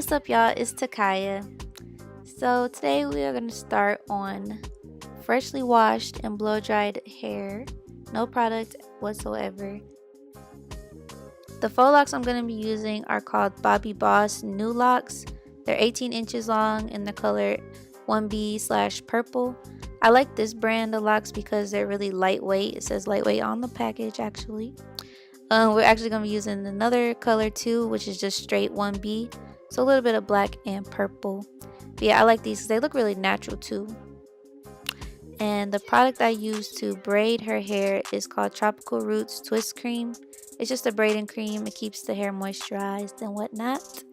What's up, y'all? It's Takaya. So today we are going to start on freshly washed and blow dried hair. No product whatsoever. The faux locks I'm going to be using are called Bobbi Boss New Locks. They're 18 inches long and the color 1B/purple. I like this brand of locks because they're really lightweight. It says lightweight on the package actually. We're actually going to be using another color too, which is just straight 1B. So a little bit of black and purple. But yeah, I like these because they look really natural too. And the product I use to braid her hair is called Tropical Roots Twist Cream. It's just a braiding cream. It keeps the hair moisturized and whatnot.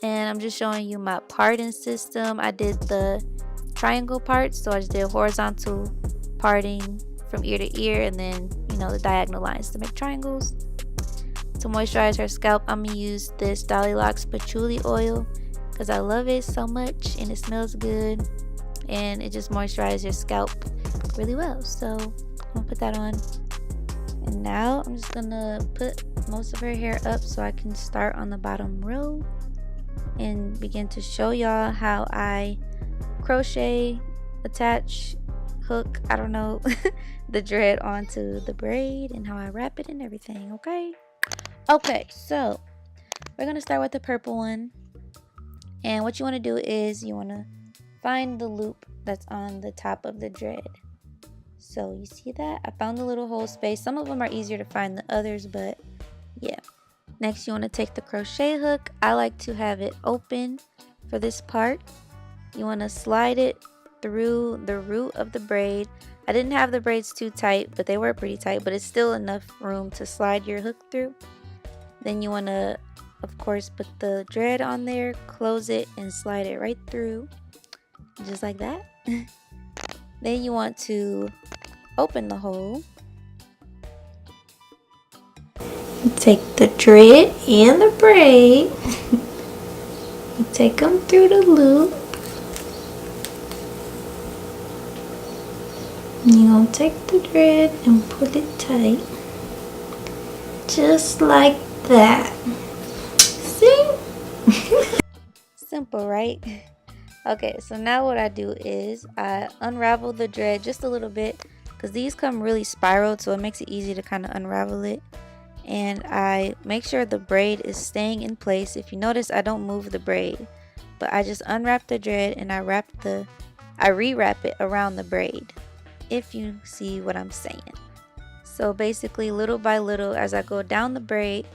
And I'm just showing you my parting system. I did the triangle parts, so I just did horizontal parting from ear to ear, and then the diagonal lines to make triangles. To moisturize her scalp, I'm gonna use this Dolly Locks patchouli oil because I love it so much and it smells good and it just moisturizes your scalp really well. So I'm gonna put that on, and now I'm just gonna put most of her hair up so I can start on the bottom row and begin to show y'all how I crochet, attach, hook, I don't know, the dread onto the braid and how I wrap it and everything. Okay, so we're gonna start with the purple one, and what you want to do is you want to find the loop that's on the top of the dread. So you see that I found the little hole space. Some of them are easier to find than others, but yeah. Next, you want to take the crochet hook. I like to have it open for this part. You want to slide it through the root of the braid. I didn't have the braids too tight, but they were pretty tight, but it's still enough room to slide your hook through. Then you want to, of course, put the dread on there, close it, and slide it right through, just like that. Then you want to open the hole. Take the dread and the braid. You take them through the loop. You're going to take the dread and put it tight. Just like that. See? Simple, right? Okay, so now what I do is I unravel the dread just a little bit because these come really spiraled, so it makes it easy to kind of unravel it. And I make sure the braid is staying in place. If you notice, I don't move the braid, but I just unwrap the dread and I rewrap it around the braid, if you see what I'm saying. So basically, little by little, as I go down the braid,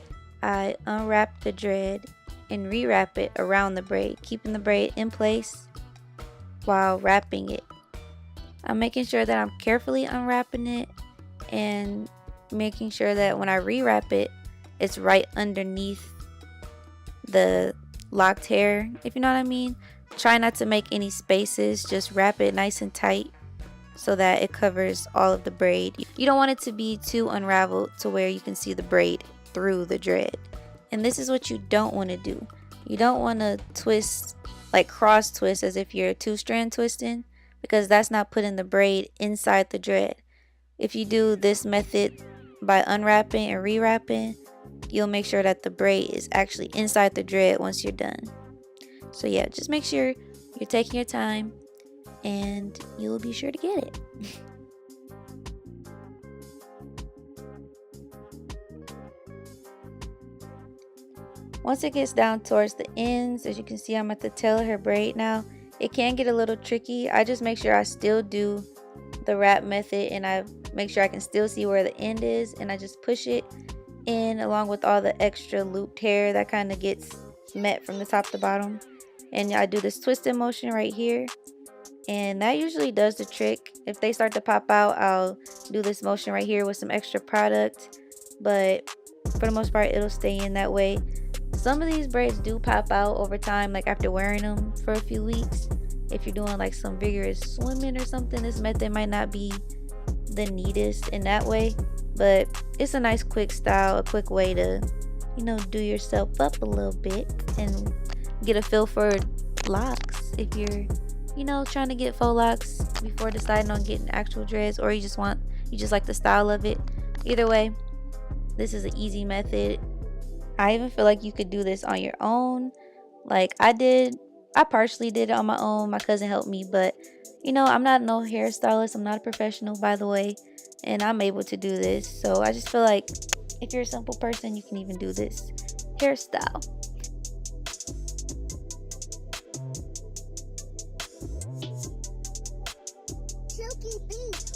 I unwrap the dread and rewrap it around the braid, keeping the braid in place while wrapping it. I'm making sure that I'm carefully unwrapping it and making sure that when I rewrap it, it's right underneath the locked hair, if you know what I mean. Try not to make any spaces, just wrap it nice and tight so that it covers all of the braid. You don't want it to be too unraveled to where you can see the braid through the dread. And this is what you don't want to do. You don't want to twist, like cross twist as if you're two-strand twisting, because that's not putting the braid inside the dread. If you do this method by unwrapping and rewrapping, you'll make sure that the braid is actually inside the dread once you're done. So yeah, just make sure you're taking your time and you'll be sure to get it. Once it gets down towards the ends, as you can see, I'm at the tail of her braid now. It can get a little tricky. I just make sure I still do the wrap method and I make sure I can still see where the end is, and I just push it in along with all the extra looped hair that kind of gets met from the top to bottom. And I do this twisting motion right here, and that usually does the trick. If they start to pop out, I'll do this motion right here with some extra product, but for the most part it'll stay in that way. Some of these braids do pop out over time, like after wearing them for a few weeks. If you're doing like some vigorous swimming or something, this method might not be the neatest in that way, but it's a nice quick style, a quick way to do yourself up a little bit and get a feel for locks. If you're trying to get faux locks before deciding on getting actual dreads, or you just like the style of it. Either way, this is an easy method. I even feel like you could do this on your own. Like I partially did it on my own. My cousin helped me, but you know, I'm not no hairstylist. I'm not a professional, by the way, and I'm able to do this. So I just feel like if you're a simple person, you can even do this hairstyle. Chuki Beats.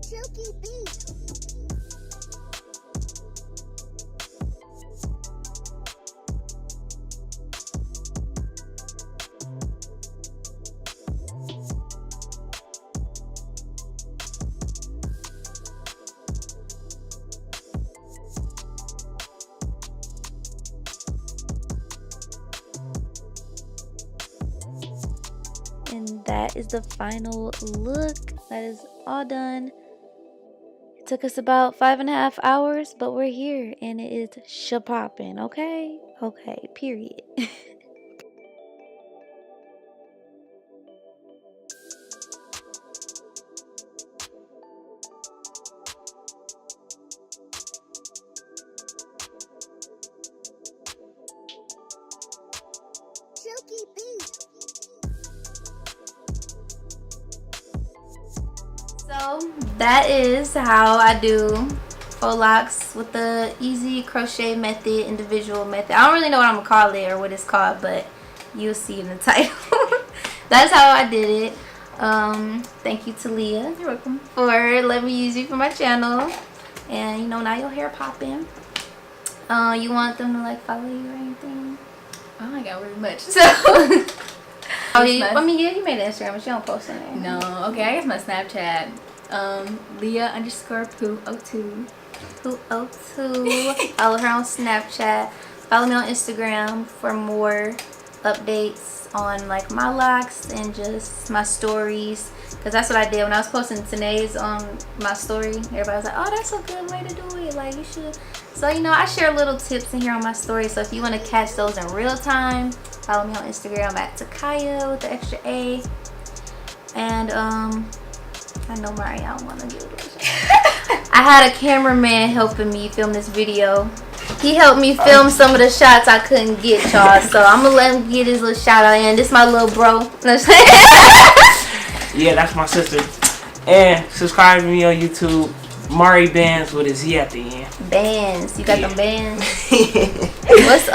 Chuki Beats. And that is the final look. That is all done. It took us about 5.5 hours, but we're here and it is shapopping, okay? Okay, period. Chuki Beats. So that is how I do faux locks with the easy crochet method, individual method. I don't really know what I'm gonna call it or what it's called, but you'll see in the title. That's how I did it. Thank you to Leah. You're welcome. For letting me use you for my channel. And you know, now your hair popping. You want them to like follow you or anything? Oh my god, very much. So I mean, yeah, you made an Instagram, but you don't post in there. No, okay, I guess my Snapchat. Leah_Poo02. Poo02. Follow her on Snapchat. Follow me on Instagram for more updates on like my locks and just my stories. Because that's what I did when I was posting today's on my story. Everybody was like, oh, that's a good way to do it. Like, you should. So, you know, I share little tips in here on my story. So if you want to catch those in real time, follow me on Instagram at Takaya with the extra A. And I know Marianne want to do this. I had a cameraman helping me film this video. He helped me film some of the shots I couldn't get, y'all. So I'm gonna let him get his little shout out in. This is my little bro. Yeah, that's my sister. And subscribe to me on YouTube, Mari Bands with a Z at the end. Bands, you got them bands. What's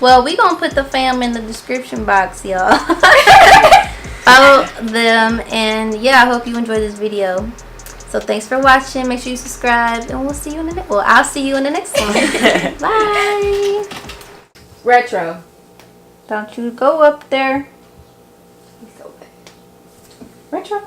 well, we gonna put the fam in the description box, y'all. Follow them, and yeah, I hope you enjoyed this video. So thanks for watching. Make sure you subscribe, and we'll see you in the next. Well, I'll see you in the next one. Bye. Retro. Don't you go up there. He's so bad. Retro.